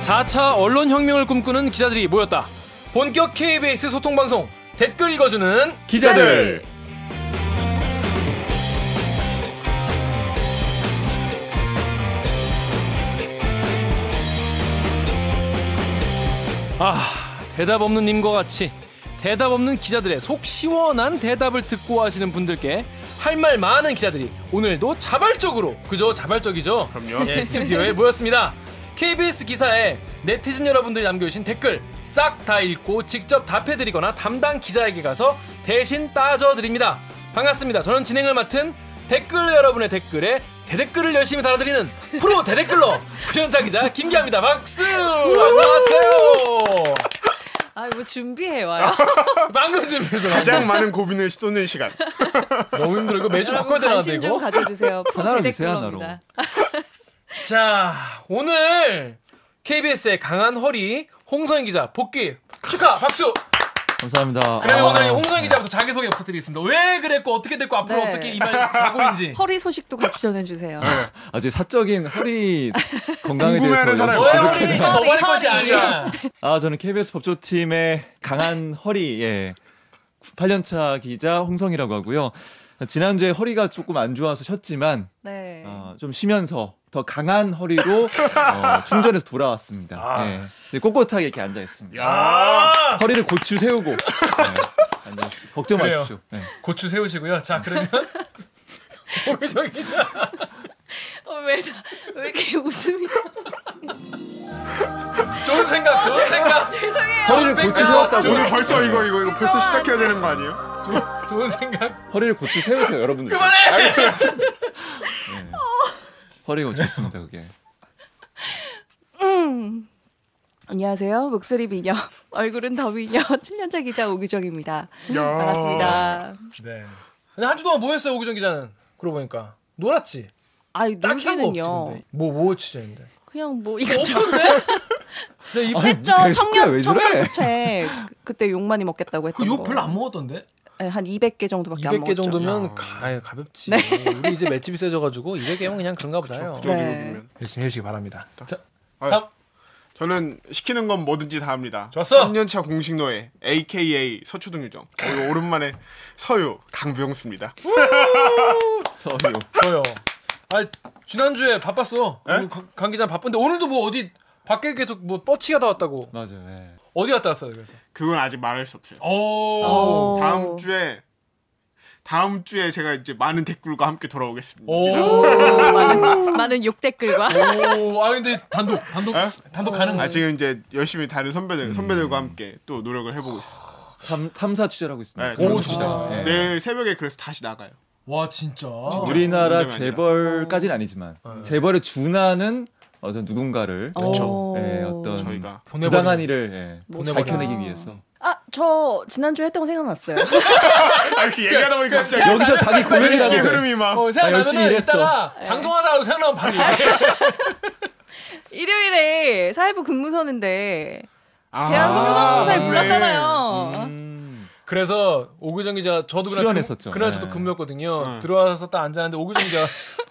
4차 언론혁명을 꿈꾸는 기자들이 모였다. 본격 KBS 소통방송 댓글 읽어주는 기자들. 대답 없는 님과 같이 대답 없는 기자들의 속 시원한 대답을 듣고 하시는 분들께 할 말 많은 기자들이 오늘도 자발적으로, 그죠? 자발적이죠? 그럼요. 예, 스튜디오에 모였습니다. KBS 기사에 네티즌 여러분들이 남겨주신 댓글 싹 다 읽고 직접 답해드리거나 담당 기자에게 가서 대신 따져드립니다. 반갑습니다. 저는 진행을 맡은 댓글 여러분의 댓글에 대댓글을 열심히 달아드리는 프로 대댓글러 구현자 기자 김기아입니다. 박수! 안녕하세요. 뭐 준비해와요. 방금 준비해서 가장 많은 고민을 쏟는 시간. 너무 힘들어. 이거 매주 바꿔야 되는데 관심 좀 이거. 가져주세요. 하나로 주세요, 하나로. 자, 오늘 KBS의 강한 허리 홍성인 기자 복귀 축하 박수. 감사합니다. 그러면 오늘 홍성인 기자부터 자기소개 부탁드리겠습니다. 왜 그랬고 어떻게 됐고 앞으로 네. 어떻게 이말 가고인지. 허리 소식도 같이 전해주세요. 아주 사적인 허리 건강에 궁금해하는 대해서 사람이 너의 그렇게 허리는 너만의 것이 아니야. 저는 KBS 법조팀의 강한 허리 8년차 기자 홍성이라고 하고요. 지난주에 허리가 조금 안 좋아서 쉬었지만 네. 좀 쉬면서 더 강한 허리로 충전해서 돌아왔습니다. 네, 꼿꼿하게 이렇게 앉아 있습니다. 아, 허리를 고추 세우고 앉아 있습니다. 걱정 그래요. 마십시오. 네. 고추 세우시고요. 자, 그러면 홍성 기자. 왜 이렇게 웃음이 좋은 생각, 좋은 생각. 죄송해요. 허리를 고추 세웠다고. 오늘 벌써 이거 벌써 시작해야 되는 거 아니에요? 좋은 생각. 허리를 고추 세우세요, 여러분들. 그만해. 허리가 좋습니다, 그게. 안녕하세요. 목소리 미녀, 얼굴은 더 미녀 7년차 기자 오규정입니다. 반갑습니다. 네. 근데 한 주 동안 뭐 했어요, 오기정 기자는? 그러고 보니까 놀았지. 딱히 한 거 없지, 놀기는요. 근데. 뭐 취재했는데? 그냥 뭐 이것저것 없던데? 저 이, 했죠. 되게 습관이야, 왜 저래? 청년부채 그때 욕 많이 먹겠다고 했던 그욕 거. 별로 안 먹었던데? 네, 한 200개 정도밖에 안 200개 먹었죠. 정도면 가볍지. 네. 우리 이제 맷집이 세져가지고 200개면 그냥 그런가 보다요. 그 정도로 네. 되면. 열심히 해주시기 바랍니다. 자, 아유. 다음. 저는 시키는 건 뭐든지 다 합니다. 좋았어. 3년차 공식 노예 AKA 서초동 유정. 오랜만에 서유 강부영수입니다. 서유. 저요. 지난주에 바빴어. 오늘 강 기자 바쁜데 오늘도 뭐 어디 밖에 계속 뭐 뻗치가 다 왔다고. 맞아요. 네. 어디 갔다 왔어요, 그래서? 그건 아직 말할 수 없어요. 오. 다음 주에 제가 이제 많은 댓글과 함께 돌아오겠습니다. 오. 많은 욕 댓글과 오. 근데 단독 가능. 지금 이제 열심히 다른 선배들과 함께 또 노력을 해보고 있어요. 탐사 취재를 하고 있습니다. 네, 오, 진짜. 진짜. 네. 내일 새벽에 그래서 다시 나가요. 와, 진짜. 우리나라 농담이 아니라. 재벌까지는 아니지만 재벌에 준하는 어떤 누군가를 그쵸. 어떤 저희가 부당한 일을 보내버려. 밝혀내기 위해서 저 지난주에 했던 거 생각났어요. 이렇게 얘기하다 보니까 갑자기 여기서 자기 시의 고민이라고 흐름이 막 생각나면은 열심히 일했어. 이따가 방송하다가 생각나면 바로 얘기해. 일요일에 사회부 근무 서는데 아, 대한성교사에 맞네. 불렀잖아요. 그래서 오규정 기자 저도 출연했었죠. 그날 네. 저도 근무였거든요. 들어와서 딱 앉았는데 오규정 기자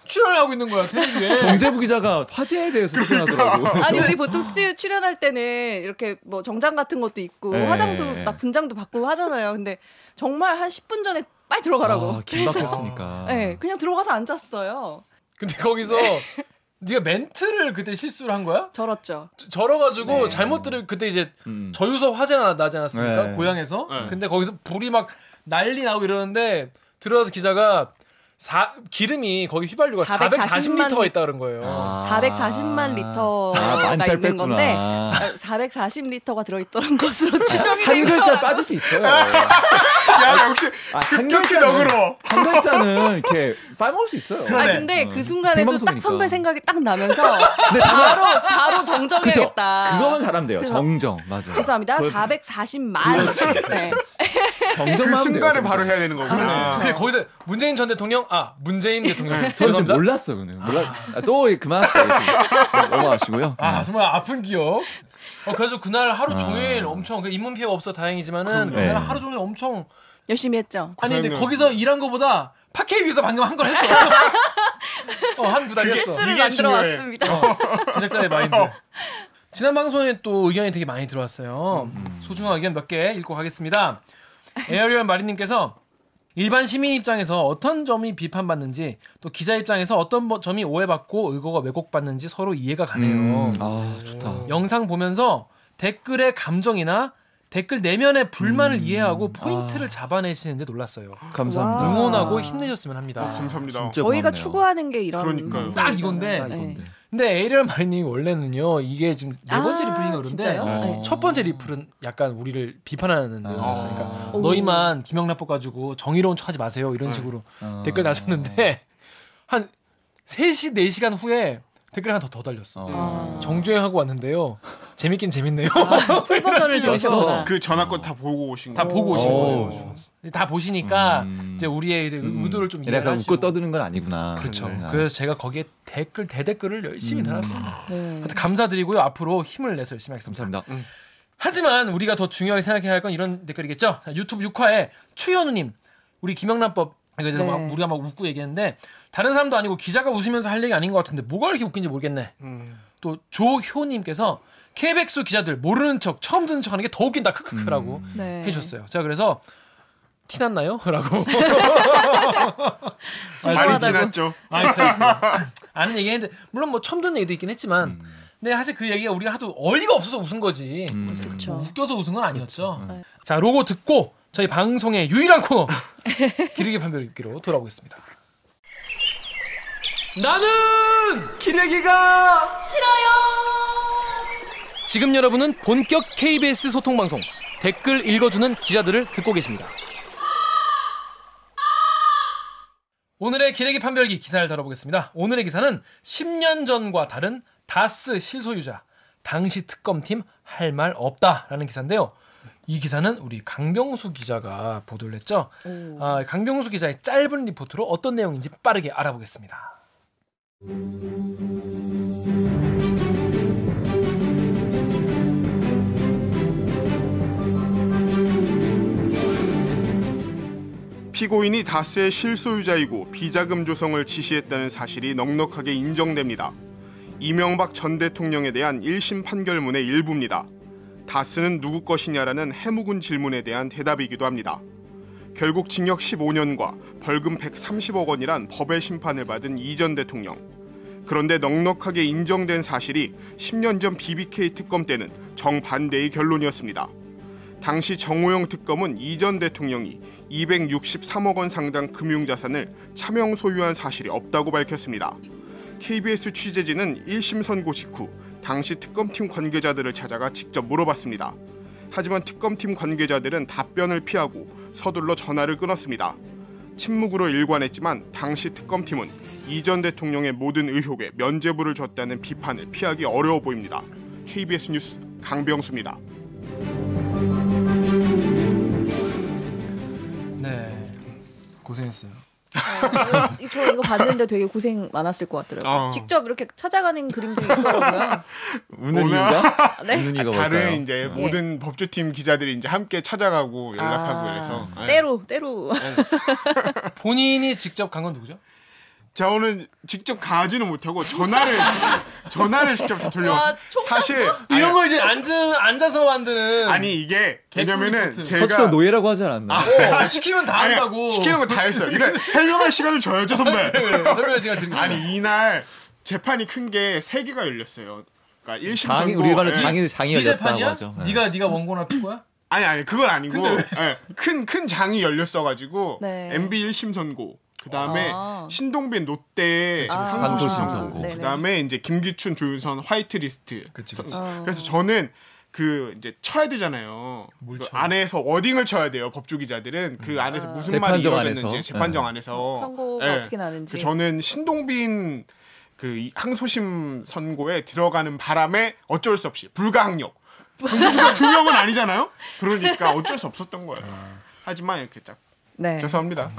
출연을 하고 있는 거야, 텔레비에. 경제부 기자가 화제에 대해서 출연하더라고. 아니 우리 보통 스튜디오 출연할 때는 이렇게 뭐 정장 같은 것도 있고 네. 화장도 막 분장도 받고 하잖아요. 근데 정말 한 10분 전에 빨리 들어가라고. 긴박했으니까. 네, 그냥 들어가서 앉았어요. 근데 거기서 네가 멘트를 그때 실수를 한 거야? 저렇죠. 절어가지고 잘못 들을 그때 이제 저유서 화재가 나지 않았습니까? 네. 고향에서. 네. 근데 거기서 불이 막 난리 나고 이러는데 들어와서 기자가 기름이 거기 휘발유가 440리터가 있다 그런 거예요. 440만 리터가 만짤 있는 뺐구나. 건데 440리터가 들어있던 것으로 추정이 한 되고 글자 빠질 수 있어요. 야 역시 한 급격히 글자는- 너그러. 한 글자는 이렇게 빠먹을 수 있어요. 근데 그 순간에도 딱 생방송이니까. 선배 생각이 딱 나면서 근데 바로 그죠? 정정해야겠다. 그거만 잘하면 돼요. 그래서- 정정. 맞아. 죄송합니다. 그걸- 440만. 네. 정정만 그 하면 순간에 돼요, 바로 해야 되는 거구나. 근데 거기서 문재인 전 대통령 문재인 대통령 저는 죄송합니다. 몰랐어, 그는. 또 그만하세요. 넘어가시고요. 정말 아픈 기억. 그래서 그날 하루 종일 엄청 인문 피해가 없어 다행이지만은 네. 그날 하루 종일 엄청 열심히 했죠. 아니 근데 고생은- 거기서 일한 거보다 팟캐 위해서 방금 한 걸 했어. 한 부달 했어. 뉴스를 이게 만들어 중요해. 왔습니다. 제작자의 마인드. 지난 방송에 또 의견이 되게 많이 들어왔어요. 소중한 의견 몇 개 읽고 가겠습니다. 에어리얼 마리님께서 일반 시민 입장에서 어떤 점이 비판받는지 또 기자 입장에서 어떤 점이 오해받고 의거가 왜곡받는지 서로 이해가 가네요. 좋다. 영상 보면서 댓글의 감정이나 댓글 내면의 불만을 이해하고 포인트를 잡아내시는데 놀랐어요. 감사합니다. 와. 응원하고 힘내셨으면 합니다. 감사합니다. 진짜 저희가 고맙네요. 추구하는 게 이런 그러니까요. 딱 이건데. 네. 근데 에이리얼 마리님이 원래는요 이게 지금 네 번째 리플인가 그런데 진짜요? 네. 첫 번째 리플은 약간 우리를 비판하는 내용이었어요. 그러니까 오. 너희만 김영란법 가지고 정의로운 척하지 마세요 이런 식으로 댓글 다셨는데 한 3시 4시간 후에 댓글 하나 더 달렸어. 정주행하고 왔는데요. 재밌긴 재밌네요. 풀 버전을 들으셨구나. 그 전화권 다 보고 오신 다 거예요? 보고 오신 오. 거예요. 다 보시니까 이제 우리의 의도를 좀 이해를 약간 하시고. 웃고 떠드는 건 아니구나. 그렇죠. 네. 그래서 제가 거기에 대댓글을 열심히 달았습니다. 네. 하여튼 감사드리고요. 앞으로 힘을 내서 열심히 하겠습니다. 감사합니다. 하지만 우리가 더 중요하게 생각해야 할 건 이런 댓글이겠죠. 자, 유튜브 6화에 추현우님 우리 김영란법 이거에 대해서 네. 막 우리가 막 웃고 얘기했는데 다른 사람도 아니고 기자가 웃으면서 할 얘기 아닌 것 같은데 뭐가 이렇게 웃긴지 모르겠네. 또 조효님께서 KBS 기자들 모르는 척 처음 듣는 척하는 게 더 웃긴다 크크크라고 네. 해주셨어요. 제가 그래서 티 났나요? 라고 많이 지났죠. 많이 들었어요. 아는 얘기 했는데 물론 뭐 처음 듣는 얘기도 있긴 했지만 근데 사실 그 얘기가 우리가 하도 어이가 없어서 웃은 거지 그렇죠. 웃겨서 웃은 건 아니었죠. 네. 자 로고 듣고 저희 방송의 유일한 코너 기르기 판별 읽기로 돌아오겠습니다. 나는 기레기가 지금 여러분은 본격 KBS 소통 방송 댓글 읽어주는 기자들을 듣고 계십니다. 오늘의 기레기 판별기 기사를 다뤄보겠습니다. 오늘의 기사는 10년 전과 다른 다스 실소유자 당시 특검팀 할 말 없다라는 기사인데요. 이 기사는 우리 강병수 기자가 보도를 했죠. 강병수 기자의 짧은 리포트로 어떤 내용인지 빠르게 알아보겠습니다. 피고인이 다스의 실소유자이고 비자금 조성을 지시했다는 사실이 넉넉하게 인정됩니다. 이명박 전 대통령에 대한 1심 판결문의 일부입니다. 다스는 누구 것이냐라는 해묵은 질문에 대한 대답이기도 합니다. 결국 징역 15년과 벌금 130억 원이란 법의 심판을 받은 이 전 대통령. 그런데 넉넉하게 인정된 사실이 10년 전 BBK 특검 때는 정반대의 결론이었습니다. 당시 정호영 특검은 이 전 대통령이 263억 원 상당 금융자산을 차명 소유한 사실이 없다고 밝혔습니다. KBS 취재진은 1심 선고 직후 당시 특검팀 관계자들을 찾아가 직접 물어봤습니다. 하지만 특검팀 관계자들은 답변을 피하고 서둘러 전화를 끊었습니다. 침묵으로 일관했지만 당시 특검팀은 이 전 대통령의 모든 의혹에 면죄부를 줬다는 비판을 피하기 어려워 보입니다. KBS 뉴스 강병수입니다. 네, 고생했어요. 저 이거 봤는데 되게 고생 많았을 것 같더라고요. 직접 이렇게 찾아가는 그림도 있더라고요. 웃는 오늘- 이유가? 네? 웃는 이유가 다른 뭘까요? 이제 모든 법조팀 기자들이 이제 함께 찾아가고 연락하고 그래서 때로 본인이 직접 간 건 누구죠? 자 오늘 직접 가지는 못하고 전화를 직접 다 돌려왔어요. 와, 총 사실 이런 거 이제 앉아서 만드는 아니 이게 왜냐면은 리포트. 제가 서치도 노예라고 하지 않았나? 시키면 다 아니, 한다고 시키는 거 다 했어요. 이거 설명할 시간을 줘야죠 선배. 설명할 시간 드리겠습니다. 아니 이날 재판이 큰 게 3개가 열렸어요. 그러니까 1심 장이 선고 우리 말로 예. 장이 네 열렸다고 재판이야? 하죠. 네. 네가 원고나 피고야? 아니 그건 아니고 예, 큰 장이 열렸어가지고 네. MB 1심 선고 그 다음에 아. 신동빈 롯데 항소심 선고. 그 다음에 이제 김기춘 조윤선 화이트리스트. 그치. 그래서 저는 그 이제 쳐야 되잖아요. 뭘 그 쳐? 안에서 워딩을 쳐야 돼요. 법조 기자들은 그 안에서 무슨 말이 재판정 이루어졌는지 안에서. 재판정 안에서 선고가 예. 어떻게 나는지. 그 저는 신동빈 그 항소심 선고에 들어가는 바람에 어쩔 수 없이 불가항력. 두 명은 아니잖아요. 그러니까 어쩔 수 없었던 거예요. 하지만 이렇게 딱 네. 죄송합니다.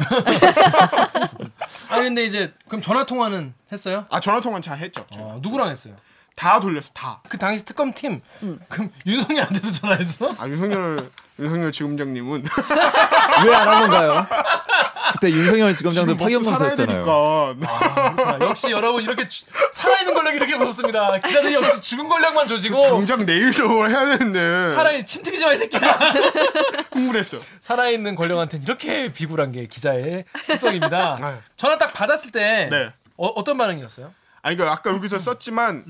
아니 근데 이제 그럼 전화 통화는 했어요? 아 전화 통화는 잘 했죠. 누구랑 했어요? 다 돌렸어 다. 그 당시 특검팀 그럼 윤석열한테도 전화했어? 아 윤석열 지검장님은 왜 안 한 건가요? 그때 윤석열 지검장도 지금 파견 먹고 살아야 검사였잖아요. 되니까. 역시 여러분 이렇게 살아있는 권력이 이렇게 무섭습니다. 기자들이 역시 죽은 권력만 조지고 당장 내일도 해야 되는데. 살아있는 침튀기지 마 이 새끼야. 흥분했어. 살아있는 권력한테는 이렇게 비굴한 게 기자의 특성입니다. 전화 딱 받았을 때 네. 어떤 반응이었어요? 아니 그러니까 아까 여기서 썼지만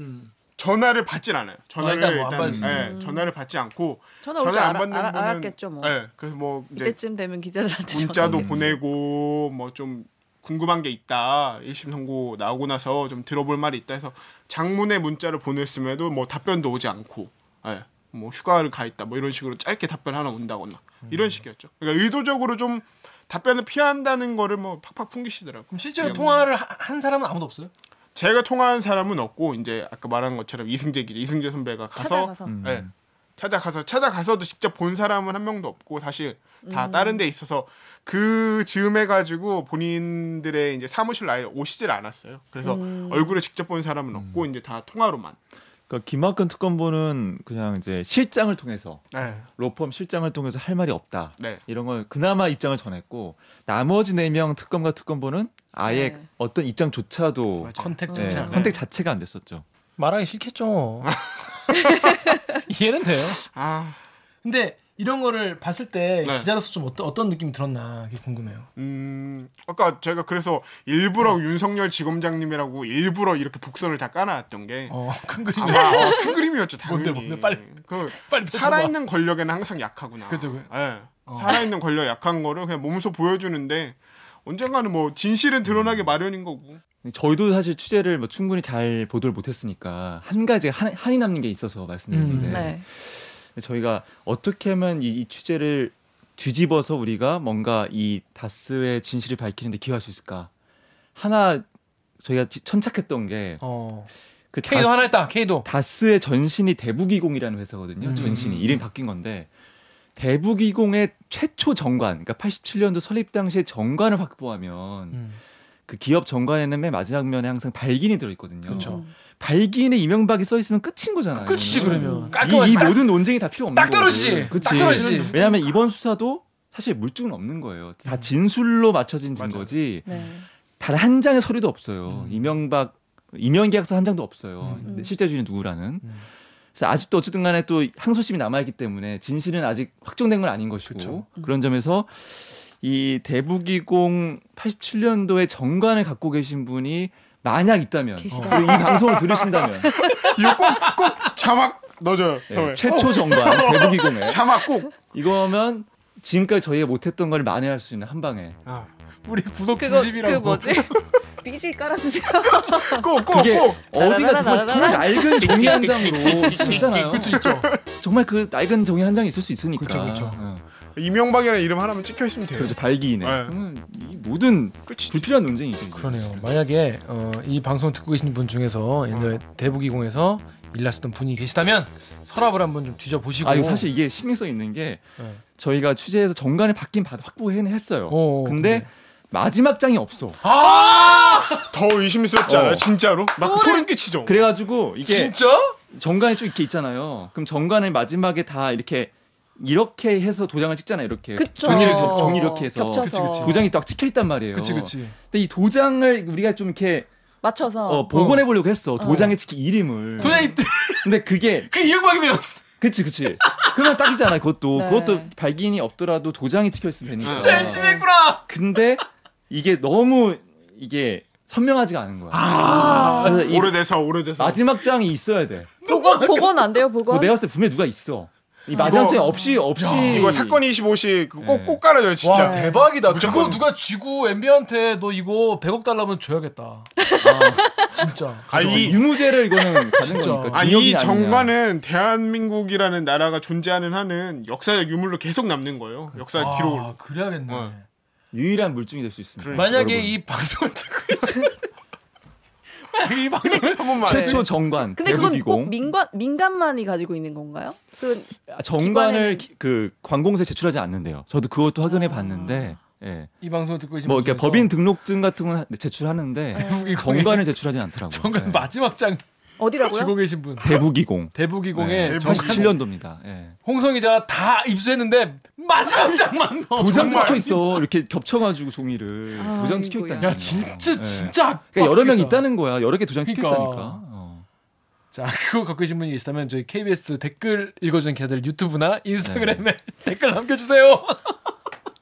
전화를 받질 않아요. 전화를 일단 뭐안 일단 받지. 전화를 받지 않고 전화 올줄 알았겠죠 뭐. 네, 그래서 뭐 이제 이때쯤 되면 기자들한테 문자도 보내고 뭐 좀 궁금한 게 있다. 1심 선고 나오고 나서 좀 들어볼 말이 있다 해서 장문의 문자를 보냈음에도 뭐 답변도 오지 않고, 예, 뭐 휴가를 가 있다 뭐 이런 식으로 짧게 답변 하나 온다거나 이런 식이었죠. 그러니까 의도적으로 좀 답변을 피한다는 거를 뭐 팍팍 풍기시더라고요. 그럼 실제로 통화를 한 사람은 아무도 없어요? 제가 통화한 사람은 없고 이제 아까 말한 것처럼 이승재 선배가 가서 찾아가서도 직접 본 사람은 한 명도 없고 사실 다 다른 데 있어서 그 즈음해 가지고 본인들의 이제 사무실 아예 오시질 않았어요. 그래서 얼굴을 직접 본 사람은 없고 이제 다 통화로만. 그러니까 김학근 특검보는 그냥 이제 실장을 통해서 네. 로펌 실장을 통해서 할 말이 없다. 네. 이런 걸 그나마 입장을 전했고 나머지 4명 특검과 특검보는 아예 네. 어떤 입장조차도 맞아요. 컨택 네, 자체가 컨택 자체가 안 됐었죠. 말하기 싫겠죠. 이해는 돼요. 아, 근데 이런 거를 봤을 때 네. 기자로서 좀 어떤 느낌이 들었나 그게 궁금해요. 아까 제가 그래서 일부러 윤석열 지검장님이라고 일부러 이렇게 복선을 다 까놨던 게 큰 그림이 큰 그림이었죠. 당연히. 뭔데, 빨리 그 펼쳐봐. 살아있는 권력에는 항상 약하구나. 그죠. 예. 살아있는 권력 약한 거를 그냥 몸소 보여주는데 언젠가는 뭐 진실은 드러나게 마련인 거고. 저희도 사실 취재를 뭐 충분히 잘 보도를 못했으니까 한 가지 한이 남는 게 있어서 말씀드리는데 네. 저희가 어떻게 하면 이 취재를 뒤집어서 우리가 뭔가 이 다스의 진실을 밝히는데 기여할 수 있을까? 하나 저희가 천착했던 게 그 K도 하나 했다. K도 다스의 전신이 대북이공이라는 회사거든요. 전신이 이름이 바뀐 건데 대북이공의 최초 정관, 그러니까 87년도 설립 당시의 정관을 확보하면 그 기업 정관에는 맨 마지막 면에 항상 발긴이 들어있거든요. 그렇죠. 발긴에 이명박이 써 있으면 끝인 거잖아요. 끝이지 그러면. 이 깔끔하지. 모든 논쟁이 다 필요 없는 딱 떨어지지. 거거든. 그치? 딱 떨어지지. 왜냐하면 이번 수사도 사실 물증은 없는 거예요. 다 진술로 맞춰진 증거지. 네. 단 한 장의 서류도 없어요. 임명계약서 한 장도 없어요. 근데 실제 주인은 누구라는. 그래서 아직도 어쨌든 간에 또 항소심이 남아있기 때문에 진실은 아직 확정된 건 아닌 것이고 그쵸. 그런 점에서 이 대북이공 87년도에 정관을 갖고 계신 분이 만약 있다면 계시다. 이 방송을 들으신다면 이거 꼭 자막 넣어줘요. 네, 최초 정관 대북이공에 자막 꼭. 이거면 지금까지 저희가 못했던 걸 만회할 수 있는 한 방에 우리 구독 그거 90이라고. 그 뭐지? 삐지 깔아주세요. 그게 꼭. 어디가 정말 낡은 종이 한 장으로 있잖아요. 그렇죠, 있죠. 정말 그 낡은 종이 한 장이 있을 수 있으니까. 그쵸. 이명박이라는 이름 하나만 찍혀 있으면 돼요. 그렇죠. 발기이네. 네. 그러면 이 모든 끝이지. 불필요한 논쟁이죠. 그러네요. 만약에 이 방송을 듣고 계신 분 중에서 옛날에 대북이공에서 일하셨던 분이 계시다면 서랍을 한번 좀 뒤져보시고. 아, 이거 사실 이게 신빙성 있는 게 네. 저희가 취재해서 정관을 확보해는 했어요. 근데 근데. 마지막 장이 없어. 더 의심스럽지 않아요? 어. 진짜로? 막 소름 끼치죠. 그래가지고 이게 진짜? 정관이 쭉 이렇게 있잖아요. 그럼 정관의 마지막에 다 이렇게 해서 도장을 찍잖아요. 이렇게 그쵸. 종이 이렇게 해서 겹쳐서. 그치. 도장이 딱 찍혀 있단 말이에요. 그치. 근데 이 도장을 우리가 좀 이렇게 맞춰서 복원해 보려고 했어. 도장에 찍힌 이름을. 도장이 근데 그게 그 이명박이면 그치. 그러면 딱이잖아요. 그것도 네. 그것도 발긴이 없더라도 도장이 찍혀 있으면 되니까. 진짜 열심히 했구나. 근데 이게 너무 이게 선명하지가 않은 거야. 그래서 이 오래돼서. 마지막 장이 있어야 돼. 복원 안 돼요? 복원? 내가 봤을 때 분명히 누가 있어. 이 마지막 장이 없이 이거 사건 25시 네. 꼭 깔아줘요 진짜. 와 대박이다. 무조건. 그거 누가 쥐고 MB한테 너 이거 100억 달라면 줘야겠다. 진짜. 이 유무죄를 이거는 가는 진짜. 거니까. 이 징역이 아니냐. 정관은 대한민국이라는 나라가 존재하는 한은 역사적 유물로 계속 남는 거예요. 역사 기록으로. 그래야겠네. 유일한 물증이 될 수 있습니다. 그러니까. 만약에 여러분. 이 방송을 듣고 있는 만약에 이 방송을 한 번만. 최초 정관 근데 그건 대북이공 꼭 민간만이 가지고 있는 건가요? 그 정관을 기관에는- 그 관공서에 제출하지 않는데요. 저도 그것도 확인해 봤는데 예. 이 방송을 듣고 계신 뭐 분 이렇게 중에서 법인 등록증 같은 건 제출하는데 대북이공에- 정관을 제출하지 않더라고요. 정관 예. 마지막 장 어디라고요? 쥐고 계신 분. 대북이공 대북이공에 네. 87년도입니다. 예. 홍성 기자가 다 입수했는데 마지막 장만 도장 정말. 찍혀 있어. 이렇게 겹쳐가지고 종이를 도장 찍혀 아이고야. 있다. 야 진짜 그러니까 여러 명 빡치겠다. 있다는 거야. 여러 개 도장 찍혀 그러니까. 있다니까. 자, 그거 갖고 계신 분이 계시다면 저희 KBS 댓글 읽어주는 기자들 유튜브나 인스타그램에 댓글 남겨주세요.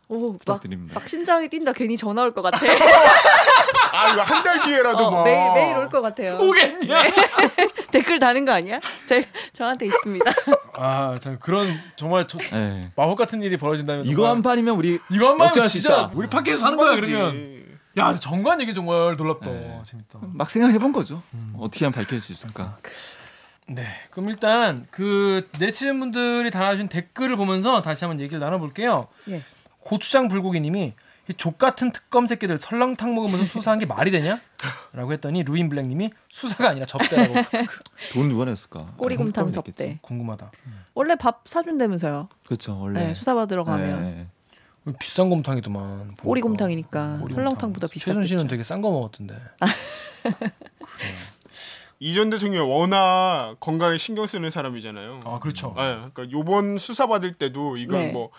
오, 부탁드립니다. 막 심장이 뛴다. 괜히 전화 올 것 같아. 아 이거 한 달 뒤에라도 막 매일 올 것 같아요. 오겠냐? 댓글 다는 거 아니야? 저한테 있습니다. 아, 참 그런 정말 네. 마법 같은 일이 벌어진다면 이거 정말 한 판이면 우리 이거 한 판이면 역전할 수 진짜 있다. 우리 팟캐스트 하는 거야 거지. 그러면. 야, 정관 얘기 정말 놀랍다. 네. 재밌다. 막 생각해본 거죠. 어떻게 하면 밝힐 수 있을까? 네, 그럼 일단 그 네티즌 분들이 달아주신 댓글을 보면서 다시 한번 얘기를 나눠볼게요. 예. 고추장 불고기님이 이 족 같은 특검 새끼들 설렁탕 먹으면서 수사한 게 말이 되냐? 라고 했더니 루인 블랙님이 수사가 아니라 접대라고. 돈 누가 냈을까? 꼬리곰탕 냈겠지. 접대. 궁금하다. 원래 밥 사준다면서요. 그렇죠. 원래 네, 수사받으러 가면. 네. 비싼 곰탕이더만. 꼬리곰탕이니까 꼬리곰탕. 설렁탕보다 최준 씨는 비쌌겠죠. 되게 싼 거 먹었던데. 이전 대통령이 워낙 건강에 신경 쓰는 사람이잖아요. 아, 그렇죠. 네, 그러니까 요번 수사 받을 때도 이건 네. 뭐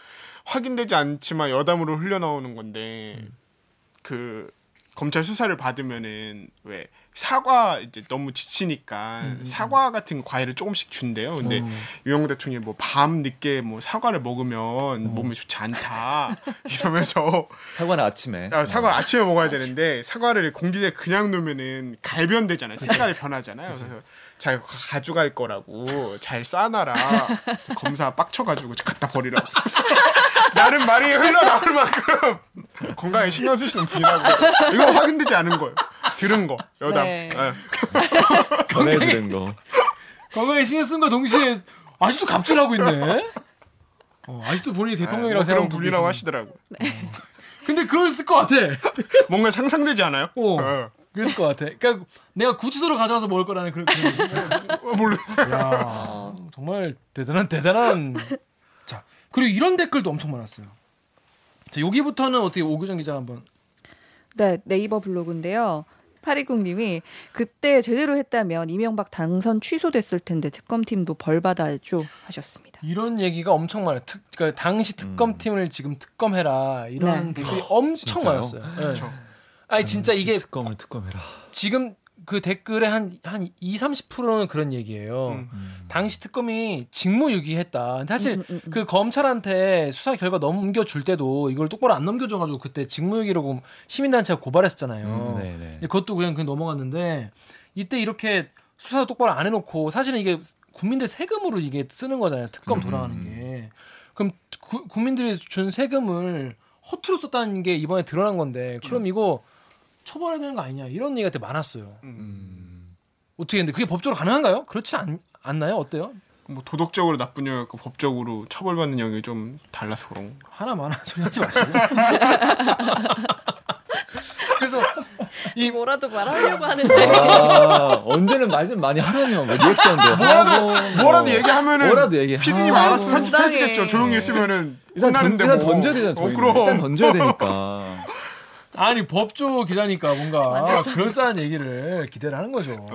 확인되지 않지만 여담으로 흘러나오는 건데 그 검찰 수사를 받으면은 왜 사과 이제 너무 지치니까 사과 같은 과일을 조금씩 준대요. 근데 유영 대통령이 뭐 밤 늦게 뭐 사과를 먹으면 몸에 좋지 않다 이러면서 사과는 아침에. 사과를 아침에 먹어야 되는데 사과를 공기에 그냥 놓으면은 갈변되잖아요. 색깔이 변하잖아요. 그래서 자기가 가져갈 거라고 잘 싸놔라. 검사 빡쳐가지고 갖다 버리라고. 나름 말이 흘러나올 만큼 건강에 신경 쓰시는 분이라고. 이거 확인되지 않은 거예요. 들은 거 여담. 네. 네. 전해 들은 거. 건강에 신경 쓴 거 동시에 아직도 갑질하고 있네. 아직도 본인이 대통령이라고 뭐 그런 생각하고 분이라고 계시네. 하시더라고. 근데 그랬을 것 같아. 뭔가 상상되지 않아요? 그랬을 것 같아. 그러니까 내가 구치소로 가져와서 먹을 거라는 그런. 몰라. 야, 정말 대단한. 자, 그리고 이런 댓글도 엄청 많았어요. 자, 여기부터는 어떻게 오규정 기자 한번. 네, 네이버 블로그인데요. 820님이 그때 제대로 했다면 이명박 당선 취소됐을 텐데 특검팀도 벌 받아야죠 하셨습니다. 이런 얘기가 엄청 많아요. 그러니까 당시 특검팀을 지금 특검해라 이런 네. 댓글이 엄청 진짜요? 많았어요. 네. 아니 진짜 이게 특검해라. 지금 그 댓글의 한 20-30%는 그런 얘기예요. 당시 특검이 직무유기했다. 사실 그 검찰한테 수사 결과 넘겨줄 때도 이걸 똑바로 안 넘겨줘가지고 그때 직무유기라고 시민단체가 고발했었잖아요. 네네. 근데 그것도 그냥 넘어갔는데 이때 이렇게 수사 똑바로 안 해놓고 사실은 이게 국민들 세금으로 이게 쓰는 거잖아요. 특검 돌아가는 게. 그럼 국민들이 준 세금을 허투루 썼다는 게 이번에 드러난 건데 그럼 이거 처벌해야 되는 거 아니냐 이런 얘기가 되게 많았어요. 어떻게 했는데 그게 법적으로 가능한가요? 그렇지 않나요? 어때요? 뭐 도덕적으로 나쁜 영역과 법적으로 처벌받는 영역이 좀 달라서 그런 거. 하나만 소리 하지 마시고. 그래서 이 뭐라도 말하려고 하는데 언제는 말 좀 많이 하라며 뭐 리액션도 하고 뭐라도 얘기하면은 뭐라도 얘기하고. PD님 알아서 아이고, 편집해주겠죠. 불쌍해. 조용히 있으면은 일단 혼나는데 일단 뭐. 던져야 되잖아. 저희는. 그럼. 일단 던져야 되니까. 아니 법조 기자니까 뭔가 그럴싸한 얘기를 기대를 하는 거죠.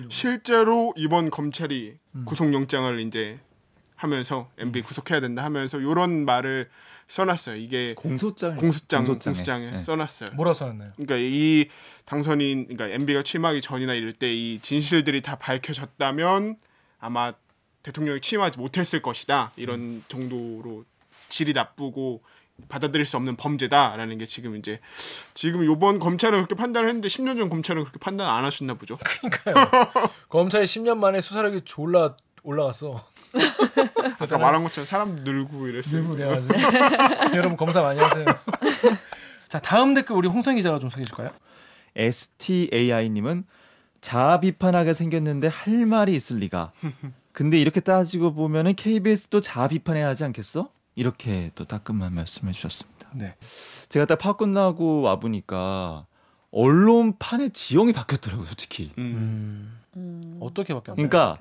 실제로 이번 검찰이 구속영장을 이제 하면서 MB 구속해야 된다 하면서 이런 말을 써놨어요. 이게 공소장에 공소장에 써놨어요. 뭐라고 써놨나요? 그러니까 이 당선인, 그러니까 MB가 취임하기 전이나 이럴 때 이 진실들이 다 밝혀졌다면 아마 대통령이 취임하지 못했을 것이다. 이런 정도로 질이 나쁘고 받아들일 수 없는 범죄다라는 게 지금 이번 검찰은 그렇게 판단을 했는데 10년 전 검찰은 그렇게 판단 안 하셨나 보죠. 검찰이 10년 만에 수사력이 졸라 올라갔어. 아까 말한 것처럼 사람 늘고 이랬어요. 늘고 그래가지고 여러분 검사 많이 하세요. 자 다음 댓글 우리 홍성 기자가 좀 소개해 줄까요? STAI님은 자아 비판하게 생겼는데 할 말이 있을 리가. 근데 이렇게 따지고 보면은 KBS도 자아 비판해야 하지 않겠어? 이렇게 또 따끔한 말씀해 주셨습니다. 네. 제가 딱 파업 끝나고 와 보니까 언론판의 지형이 바뀌었더라고요, 솔직히. 어떻게 바뀌었나요? 그러니까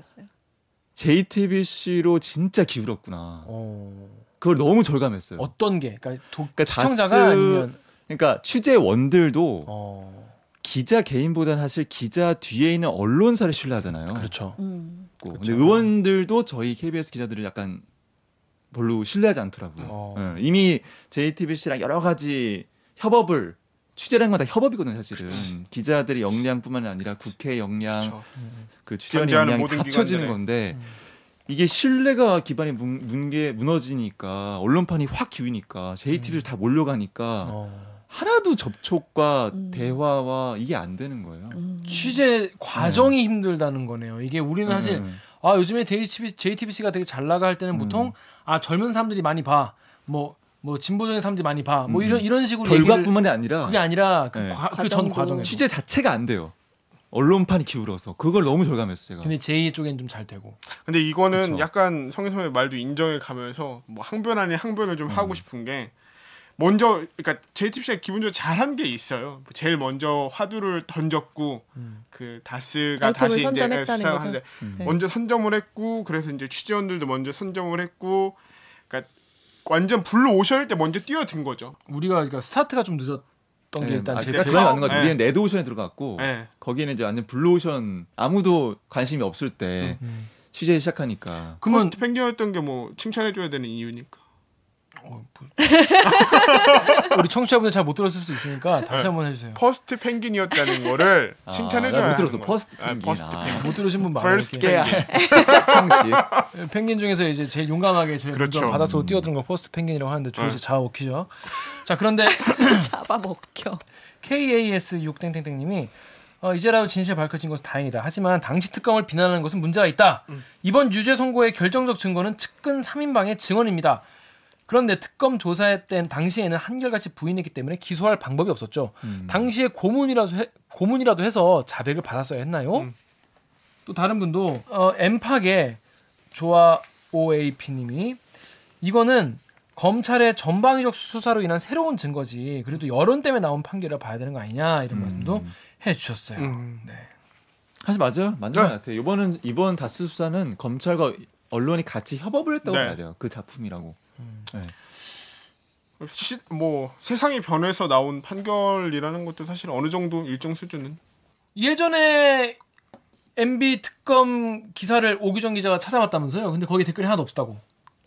JTBC로 진짜 기울었구나. 어... 그걸 너무 절감했어요. 어떤 게? 그러니까, 그러니까 시청자가 다스, 아니면 그러니까 취재원들도 기자 개인보다는 사실 기자 뒤에 있는 언론사를 신뢰하잖아요. 그렇죠. 근데 의원들도 저희 KBS 기자들을 약간 별로 신뢰하지 않더라고요. 이미 JTBC랑 여러 가지 협업을 취재라는 건 다 협업이거든요, 사실은. 그치. 기자들의 역량뿐만 아니라 국회 역량, 그 취재원의 역량이 합쳐지는 건데 이게 신뢰가 기반이 무너지니까 언론판이 확 기우니까 JTBC 다 몰려가니까 하나도 접촉과 대화와 이게 안 되는 거예요. 취재 과정이 힘들다는 거네요. 이게 우리는 사실 요즘에 JTBC가 되게 잘 나갈 때는 보통 젊은 사람들이 많이 봐. 뭐 진보적인 사람들이 많이 봐. 뭐 이런 식으로 결과뿐만이 아니라 그게 아니라 그 전 과정에 취재 자체가 안 돼요. 언론판이 기울어서 그걸 너무 절감했어요. 제가. 근데 제2 쪽엔 좀 잘 되고. 근데 이거는 그쵸. 약간 성희 선배 말도 인정해 가면서 뭐 항변 아닌 항변을 좀 하고 싶은 게 먼저 그러니까 JTBC가 기본적으로 잘한 게 있어요. 제일 먼저 화두를 던졌고 그 다스가 다시 이제 수사하는데 먼저 선점을 했고 그래서 이제 취재원들도 먼저 선점을 했고 그러니까 완전 블루 오션일 때 먼저 뛰어든 거죠. 우리가 그러니까 스타트가 좀 늦었던 게 일단 제일 대단히 맞는 것 같아요. 우리는 레드 오션에 들어갔고 거기는 이제 완전 블루 오션 아무도 관심이 없을 때 취재 시작하니까. 그러면 퍼스트 펭귄이었던 게 뭐 칭찬해줘야 되는 이유니까. 우리 청취자분들 잘 못 들었을 수 있으니까 다시 한번 해주세요. 퍼스트 펭귄이었다는 거를 칭찬해줘야 못 들었어. 하는 퍼스트 펭귄. 퍼스트 펭귄. 못 들으신 분 퍼스트 많아요. 펭귄. 펭귄 중에서 이제 제일 용감하게 제일 그렇죠. 먼저 바닷속으로 뛰어드는 거 퍼스트 펭귄이라고 하는데 주로 이제 잡아먹히죠. 자 그런데 잡아먹혀. KAS6땡땡땡님이 이제라도 진실이 밝혀진 것은 다행이다. 하지만 당시 특검을 비난하는 것은 문제가 있다. 이번 유죄 선고의 결정적 증거는 측근 3인방의 증언입니다. 그런데 특검 조사할 땐 당시에는 한결같이 부인했기 때문에 기소할 방법이 없었죠. 당시에 고문이라도 해서 자백을 받았어야 했나요? 또 다른 분도 엠팍의 조아 OAP님이 이거는 검찰의 전방위적 수사로 인한 새로운 증거지. 그래도 여론 때문에 나온 판결을 봐야 되는 거 아니냐 이런 말씀도 해주셨어요. 네. 사실 맞아요. 맞는 것 같아요. 이번 다스 수사는 검찰과 언론이 같이 협업을 했다고 봐야 돼요. 그 작품이라고. 네. 뭐 세상이 변해서 나온 판결이라는 것도 사실 어느 정도 일정 수준은 예전에 MB 특검 기사를 오규정 기자가 찾아봤다면서요? 근데 거기 댓글이 하나도 없었다고.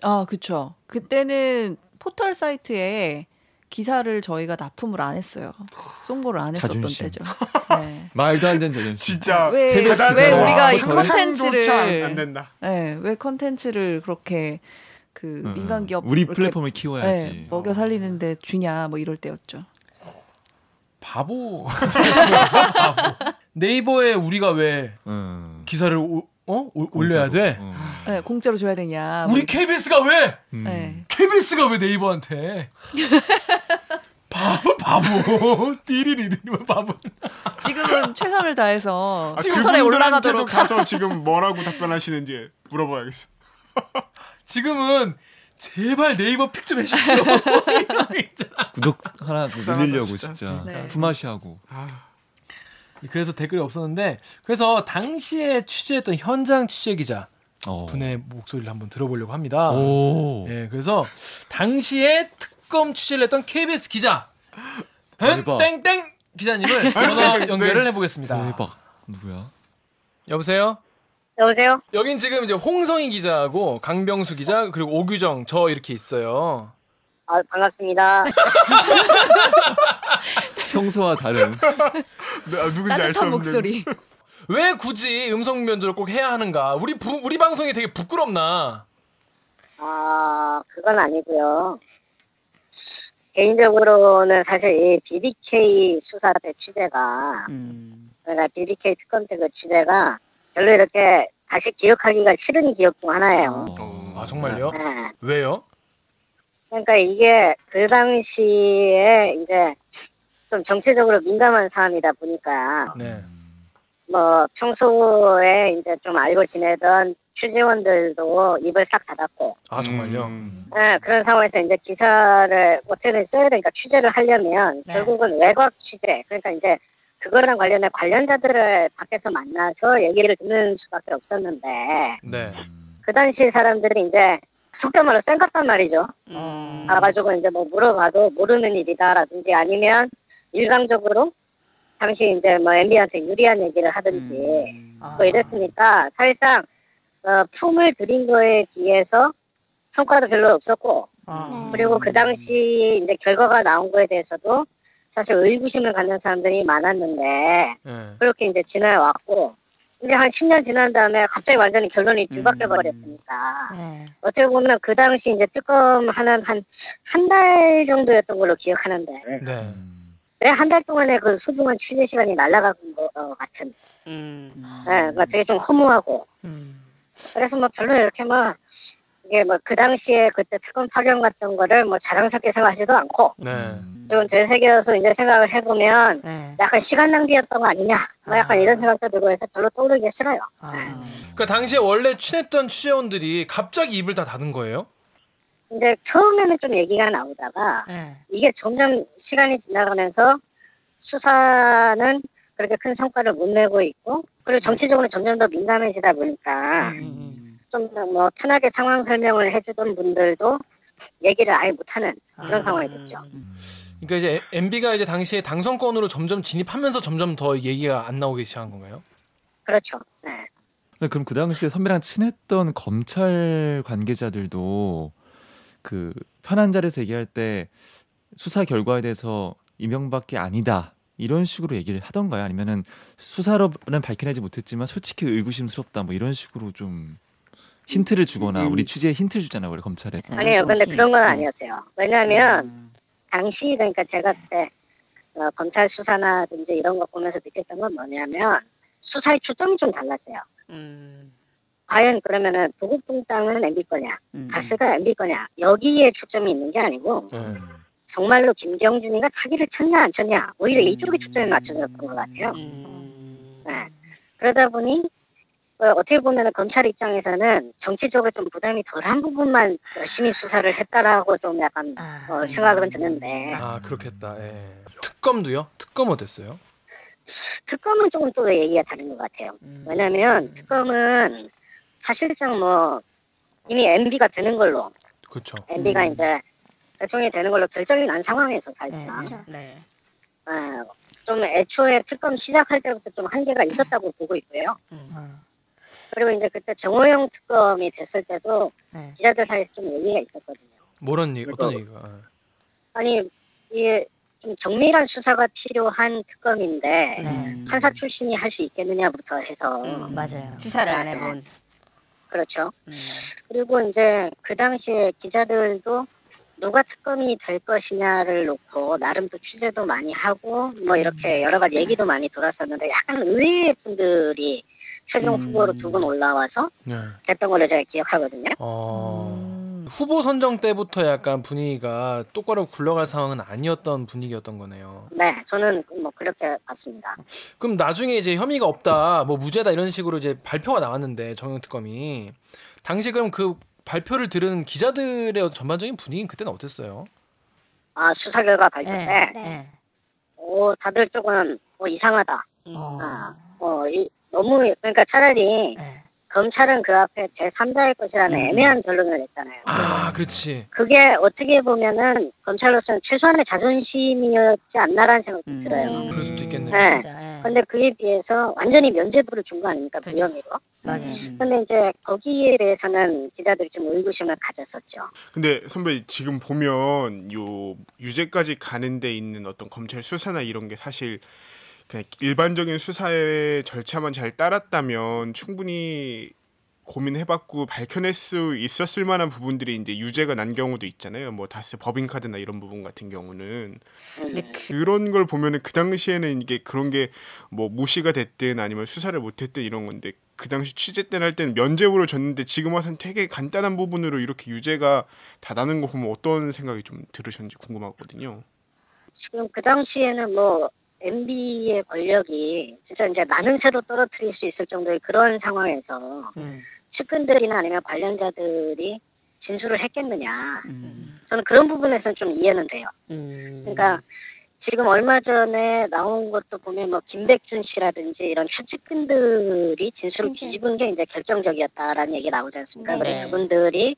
아, 그쵸. 그때는 포털 사이트에 기사를 저희가 납품을 안 했어요. 송고를 안 했었던 자존심. 때죠. 네. 말도 안 되는 자존심. 진짜 왜 우리가 이 컨텐츠를 안 된다. 네, 왜 컨텐츠를 그렇게 그 민간 기업 우리 플랫폼을 키워야지. 먹여 살리는데 주냐 뭐 이럴 때였죠. 바보. 네이버에 우리가 왜 기사를 올려야 돼? 네, 공짜로 줘야 되냐. 우리 KBS가 왜? 네. KBS가 왜 네이버한테? 바보. 띠리리리 바보. 지금은 최선을 다해서 포털에 그분들한테도 올라가도록 가서 지금 뭐라고 답변하시는지 물어봐야겠어. 지금은 제발 네이버 픽 좀 해주세요. 구독 하나 늘리려고 진짜. 네. 품앗이하고. 그래서 댓글이 없었는데 그래서 당시에 취재했던 현장 취재 기자 분의 목소리를 한번 들어보려고 합니다. 예, 그래서 당시에 특검 취재를 했던 KBS 기자 땡땡 기자님을 전화 연결을 해보겠습니다. 대박. 누구야? 여보세요? 여보세요? 여긴 지금 이제 홍성희 기자하고 강병수 기자 그리고 오규정 저 이렇게 있어요. 아, 반갑습니다. 평소와 다른. 누군지 알 수 따뜻한 없는 목소리. 왜 굳이 음성 변조를 꼭 해야 하는가? 우리 방송이 되게 부끄럽나? 아, 그건 아니고요. 개인적으로는 사실 이 BBK 수사 때 취재가 그러니까 BBK 특검 때 그 취재가 별로 이렇게 다시 기억하기가 싫은 기억 중 하나예요. 아 정말요? 네. 왜요? 그러니까 이게 그 당시에 이제 좀 정치적으로 민감한 사안이다 보니까 네. 뭐 평소에 이제 좀 알고 지내던 취재원들도 입을 싹 닫았고. 아 정말요? 네, 그런 상황에서 이제 기사를 어떻게든 써야 되니까 취재를 하려면 결국은 외곽 취재, 그러니까 이제 그거랑 관련해 관련자들을 밖에서 만나서 얘기를 듣는 수밖에 없었는데 네. 그 당시 사람들이 이제 속된 말로 쌩같단 말이죠. 가가지고 이제 뭐 물어봐도 모르는 일이다라든지 아니면 일방적으로 당시 이제 뭐 MB한테 유리한 얘기를 하든지 뭐 이랬으니까 사실상 품을 들인 거에 비해서 성과도 별로 없었고 그리고 그 당시 이제 결과가 나온 거에 대해서도 사실 의구심을 갖는 사람들이 많았는데 네. 그렇게 이제 지나왔고 이제 한 10년 지난 다음에 갑자기 완전히 결론이 뒤바뀌어 버렸으니까 어떻게 보면 그 당시 이제 특검하는 한 달 정도였던 걸로 기억하는데 네. 왜 한 달 동안에 그 소중한 취재 시간이 날아간 것 같은 네, 그러니까 되게 좀 허무하고 그래서 뭐 별로 이렇게 뭐 이게 뭐 그 당시에 그때 특검 파견 같은 거를 뭐 자랑스럽게 생각하지도 않고 네. 좀 되새겨서 이제 생각을 해보면 약간 시간 낭비였던 거 아니냐 뭐 약간 이런 생각도 들고 해서 별로 떠오르기 싫어요. 그러니까 당시에 원래 친했던 취재원들이 갑자기 입을 다 닫은 거예요? 이제 처음에는 좀 얘기가 나오다가 이게 점점 시간이 지나가면서 수사는 그렇게 큰 성과를 못 내고 있고 그리고 정치적으로 점점 더 민감해지다 보니까 좀 뭐 편하게 상황 설명을 해주던 분들도 얘기를 아예 못하는 그런 상황이 됐죠. 그러니까 이제 MB가 이제 당시에 당선권으로 점점 진입하면서 점점 더 얘기가 안 나오기 시작한 건가요? 그렇죠. 네. 그럼 그 당시에 선배랑 친했던 검찰 관계자들도 그 편한 자리에서 얘기할 때 수사 결과에 대해서 이명박이 아니다 이런 식으로 얘기를 하던가요? 아니면은 수사로는 밝혀내지 못했지만 솔직히 의구심스럽다 뭐 이런 식으로 좀 힌트를 주거나 우리 취재에 힌트를 주잖아요, 원래 검찰에서. 아니에요. 근데 그런 건 아니었어요. 왜냐하면 당시 그러니까 제가 그때 검찰 수사나든지 이런 거 보면서 느꼈던 건 뭐냐면 수사의 초점이 좀 달랐어요. 과연 그러면은 도곡동 땅은 MB 거냐, 가스가 MB 거냐 여기에 초점이 있는 게 아니고 정말로 김경준이가 사기를 쳤냐 안 쳤냐 오히려 이쪽에 초점이 맞춰졌던 것 같아요. 네. 그러다 보니 어떻게 보면 검찰 입장에서는 정치적으로 좀 부담이 덜한 부분만 열심히 수사를 했다라고 좀 약간 생각은 드는데. 아 그렇겠다. 예. 특검도요? 특검 어땠어요? 특검은 조금 또 얘기가 다른 것 같아요. 왜냐하면 특검은 사실상 뭐 이미 MB가 되는 걸로. 그렇죠. MB가 이제 대통령이 되는 걸로 결정이 난 상황에서 살짝. 네. 좀 애초에 특검 시작할 때부터 좀 한계가 있었다고 보고 있고요. 그리고 이제 그때 정호영 특검이 됐을 때도 기자들 사이에서 좀 얘기가 있었거든요. 어떤 얘기가? 아니 이게 좀 정밀한 수사가 필요한 특검인데 판사 출신이 할 수 있겠느냐부터 해서 맞아요. 수사를 안 해본. 그렇죠. 그리고 이제 그 당시에 기자들도 누가 특검이 될 것이냐를 놓고 나름 또 취재도 많이 하고 뭐 이렇게 여러 가지 얘기도 많이 돌았었는데 약간 의외의 분들이 최종 후보로 두 분 올라와서 됐던 걸로 제가 기억하거든요. 후보 선정 때부터 약간 분위기가 똑바로 굴러갈 상황은 아니었던 분위기였던 거네요. 네, 저는 뭐 그렇게 봤습니다. 그럼 나중에 이제 혐의가 없다, 뭐 무죄다 이런 식으로 이제 발표가 나왔는데 정영 특검이 당시 그럼 그 발표를 들은 기자들의 전반적인 분위기는 그때는 어땠어요? 수사 결과 발표 때, 다들 조금 이상하다. 너무 그러니까 차라리 검찰은 그 앞에 제3자일 것이라는 애매한 결론을 냈잖아요. 그렇지. 그게 어떻게 보면은 검찰로서는 최소한의 자존심이었지 않나라는 생각이 들어요. 그럴 수도 있겠네요. 네. 근데 그에 비해서 완전히 면죄부를 준 거 아닙니까? 무혐의로. 맞아요. 근데 이제 거기에 대해서는 기자들이 좀 의구심을 가졌었죠. 근데 선배 지금 보면 요 유죄까지 가는 데 있는 어떤 검찰 수사나 이런 게 사실 그냥 일반적인 수사의 절차만 잘 따랐다면 충분히 고민해봤고 밝혀낼 수 있었을 만한 부분들이 이제 유죄가 난 경우도 있잖아요. 뭐 다스 법인카드나 이런 부분 같은 경우는 그런 걸 보면은 그 당시에는 이게 그런 게 뭐 무시가 됐든 아니면 수사를 못했든 이런 건데 그 당시 취재 때는 할 때는 면죄부를 줬는데 지금 와서는 되게 간단한 부분으로 이렇게 유죄가 다 나는 거 보면 어떤 생각이 좀 들으셨는지 궁금하거든요. 지금 그 당시에는 뭐 MB의 권력이 진짜 이제 많은 새도 떨어뜨릴 수 있을 정도의 그런 상황에서 측근들이나 아니면 관련자들이 진술을 했겠느냐. 저는 그런 부분에서는 좀 이해는 돼요. 그러니까 지금 얼마 전에 나온 것도 보면 뭐 김백준 씨라든지 이런 최측근들이 진술을 뒤집은 게 이제 결정적이었다라는 얘기 나오지 않습니까? 그래서 그분들이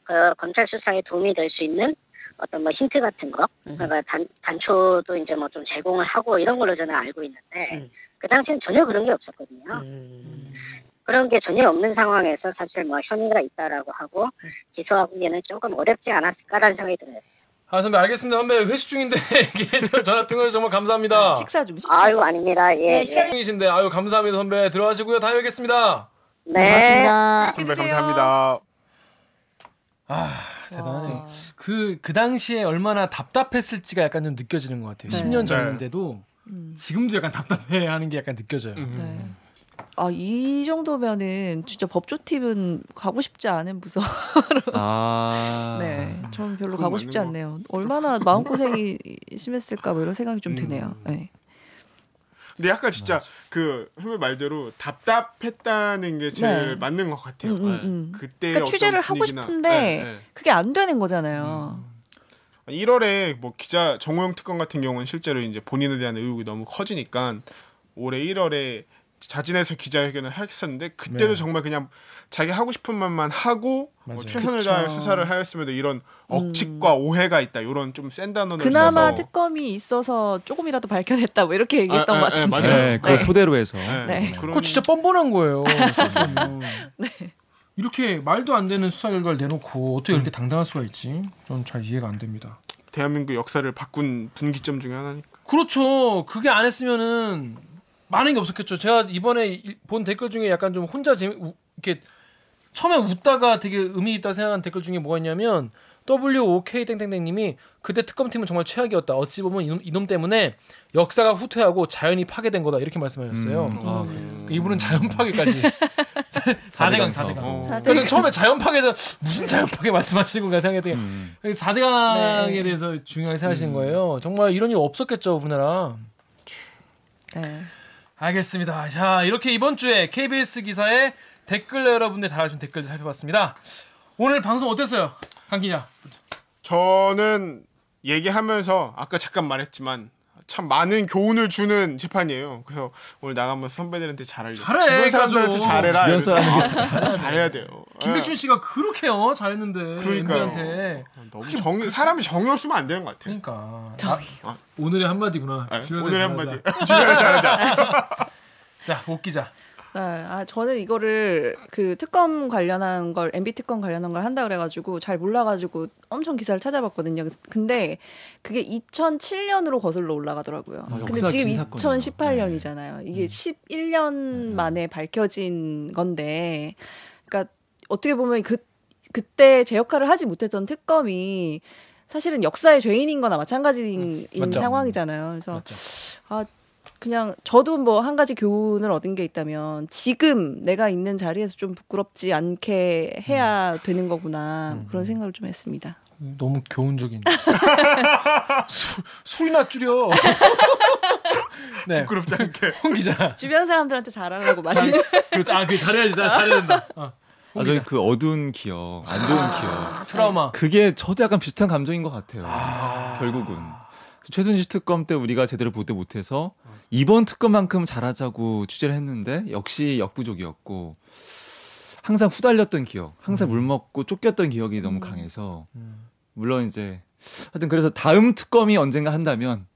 그 검찰 수사에 도움이 될 수 있는 어떤 뭐 힌트 같은 거, 그러니까 단초도 이제 뭐 좀 제공을 하고 이런 걸로 저는 알고 있는데 그 당시엔 전혀 그런 게 없었거든요. 그런 게 전혀 없는 상황에서 사실 뭐 혐의가 있다라고 하고 기소하기에는 조금 어렵지 않았을까라는 생각이 들어요. 아 선배 알겠습니다. 선배 회식 중인데 이게 전화 통화 정말 감사합니다. 식사 좀. 아유 아닙니다. 예. 예. 중이신데 아유 감사합니다 선배. 들어가시고요. 다녀오겠습니다. 네. 고맙습니다. 선배 감사합니다. 아 대단하네. 그 당시에 얼마나 답답했을지가 약간 좀 느껴지는 것 같아요. 네. 10년 전인데도 지금도 약간 답답해하는 게 약간 느껴져요. 네. 아, 이 정도면은 진짜 법조팀은 가고 싶지 않은 부서. 아. 네, 저는 별로 그건 가고 맞는 싶지 것 않네요. 얼마나 마음고생이 심했을까 뭐 이런 생각이 좀 드네요. 네. 근데 약간 진짜 그 선배 말대로 답답했다는 게 제일 네. 맞는 것 같아요. 그때 그러니까 취재를 하고 싶은데 그게 안 되는 거잖아요. 1월에 뭐 기자 정호영 특검 같은 경우는 실제로 이제 본인에 대한 의혹이 너무 커지니까 올해 1월에 자진해서 기자회견을 했었는데 그때도 네. 정말 그냥 자기 하고 싶은 말만 하고 뭐 맞아요. 최선을 그쵸. 다해 수사를 하였음에도 이런 억측과 오해가 있다 이런 좀 센 단어를 그나마 써서 특검이 있어서 조금이라도 밝혀냈다 뭐 이렇게 얘기했던 것 같은데. 맞아요. 네, 그걸 네. 토대로 해서. 네. 그거 진짜 뻔뻔한 거예요. 이렇게 말도 안 되는 수사 결과를 내놓고 어떻게 이렇게 당당할 수가 있지? 전 잘 이해가 안 됩니다. 대한민국 역사를 바꾼 분기점 중에 하나니까. 그렇죠. 그게 안 했으면은 많은 게 없었겠죠. 제가 이번에 본 댓글 중에 약간 좀 혼자 이렇게 처음에 웃다가 되게 의미 있다 생각한 댓글 중에 뭐가 있냐면 WOK 땡땡땡님이 그때 특검팀은 정말 최악이었다. 어찌 보면 이놈 때문에 역사가 후퇴하고 자연이 파괴된 거다 이렇게 말씀하셨어요. 이분은 자연 파괴까지 4대강 4대강. 그래서 처음에 자연 파괴에서 무슨 자연 파괴 말씀하시는 건가 생각했더니 4대강에 네. 대해서 중요하게 생각하시는 거예요. 정말 이런 일 없었겠죠 우리나라. 네. 알겠습니다. 자 이렇게 이번 주에 KBS 기사에 댓글 여러분들 달아준 댓글들 살펴봤습니다. 오늘 방송 어땠어요? 강 기자. 저는 얘기하면서 아까 잠깐 말했지만 참 많은 교훈을 주는 재판이에요. 그래서 오늘 나가면서 선배들한테 잘하려고. 잘해, 주변 사람들한테 가죠. 잘해라. 주변 이러면서 사람에게 잘해야 돼요. 김백준 씨가 그렇게요 잘했는데 그러니까요. MB한테. 너무 사람이 정이 없으면 안 되는 것 같아요. 그러니까 저기. 오늘의 한마디구나. 네, 주변에 오늘 잘하자. 한마디. 주변에 잘하자. 자, 옥 기자. 네, 저는 이거를 그 특검 관련한 걸 MB 특검 관련한 걸 한다 그래가지고 잘 몰라가지고 엄청 기사를 찾아봤거든요. 근데 그게 2007년으로 거슬러 올라가더라고요. 근데 역사 지금 긴 사건이네요. 2018년이잖아요. 이게 11년 만에 밝혀진 건데, 그러니까 어떻게 보면 그때 제 역할을 하지 못했던 특검이 사실은 역사의 죄인인 거나 마찬가지인 맞죠. 상황이잖아요. 그래서 맞죠. 그냥 저도 뭐 한 가지 교훈을 얻은 게 있다면 지금 내가 있는 자리에서 좀 부끄럽지 않게 해야 되는 거구나 그런 생각을 좀 했습니다. 너무 교훈적인. 술이나 줄여. 네. 부끄럽지 않게. 홍 기자. 주변 사람들한테 잘하라고 마시는. 그렇죠. 그 잘해야지. 잘해야 된다. 저희 그 어두운 기억, 안 좋은 기억. 트라우마. 그게 저도 약간 비슷한 감정인 것 같아요. 결국은. 최순실 특검 때 우리가 제대로 보도 못해서 이번 특검만큼 잘하자고 취재를 했는데 역시 역부족이었고 항상 후달렸던 기억, 항상 물먹고 쫓겼던 기억이 너무 강해서 물론 이제 하여튼 그래서 다음 특검이 언젠가 한다면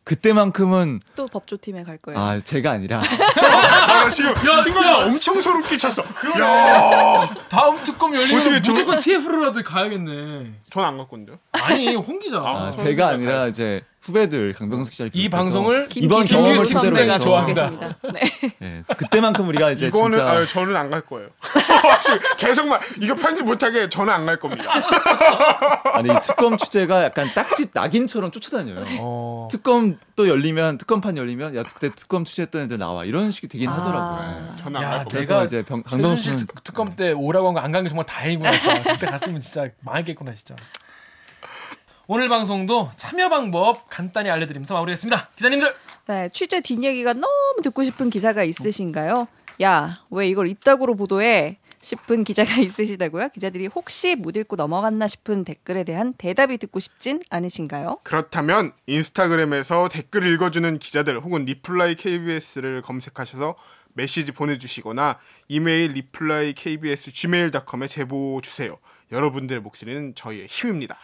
그때만큼은 또 법조팀에 갈 거예요. 아 제가 아니라 나 지금 순간 엄청 소름 끼쳤어. 야, 다음 특검 열리면 어떻게 무조건 TF로라도 가야겠네. 전 안 갈 건데요. 아니 홍 기자. 아, 제가 아니라 이제 후배들 강병숙 기자를 이 비롯해서 방송을 이번 경험을 김규 토대로 팀장가 해서 좋아합니다. 네. 예, 그때만큼 우리가 이제 이거는 진짜 저는 안 갈 거예요. 지금 계속만 이거 편집 못하게 저는 안 갈 겁니다. 아니 이 특검 취재가 약간 딱지 낙인처럼 쫓아다녀요. 특검 또 열리면 특검판 열리면 야 그때 특검 취재했던 애들 나와 이런 식이 되긴 하더라고요. 저는 안 야, 갈 겁니다. 그래서 내가 이제 최순실 강병수는 특검 때 오라고 한 거 안 간 게 정말 다행이구나. 진짜. 그때 갔으면 진짜 망했겠구나 진짜. 오늘 방송도 참여 방법 간단히 알려드리면서 마무리하겠습니다. 기자님들. 네, 취재 뒷얘기가 너무 듣고 싶은 기사가 있으신가요? 야, 왜 이걸 이따구로 보도해? 싶은 기자가 있으시다고요? 기자들이 혹시 못 읽고 넘어갔나 싶은 댓글에 대한 대답이 듣고 싶진 않으신가요? 그렇다면 인스타그램에서 댓글 읽어주는 기자들 혹은 리플라이 KBS를 검색하셔서 메시지 보내주시거나 이메일 reply@kbs@gmail.com에 제보 주세요. 여러분들의 목소리는 저희의 힘입니다.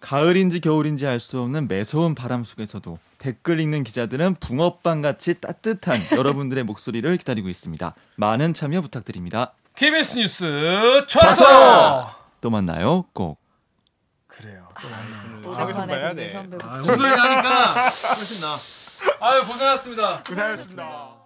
가을인지 겨울인지 알 수 없는 매서운 바람 속에서도 댓글 읽는 기자들은 붕어빵같이 따뜻한 여러분들의 목소리를 기다리고 있습니다. 많은 참여 부탁드립니다. KBS 뉴스 좋았어. 또 만나요. 꼭. 그래요. 방에서 봐야 돼. 선배 정선이 하니까 훨씬 나. 아유 고생하셨습니다. 고생하셨습니다.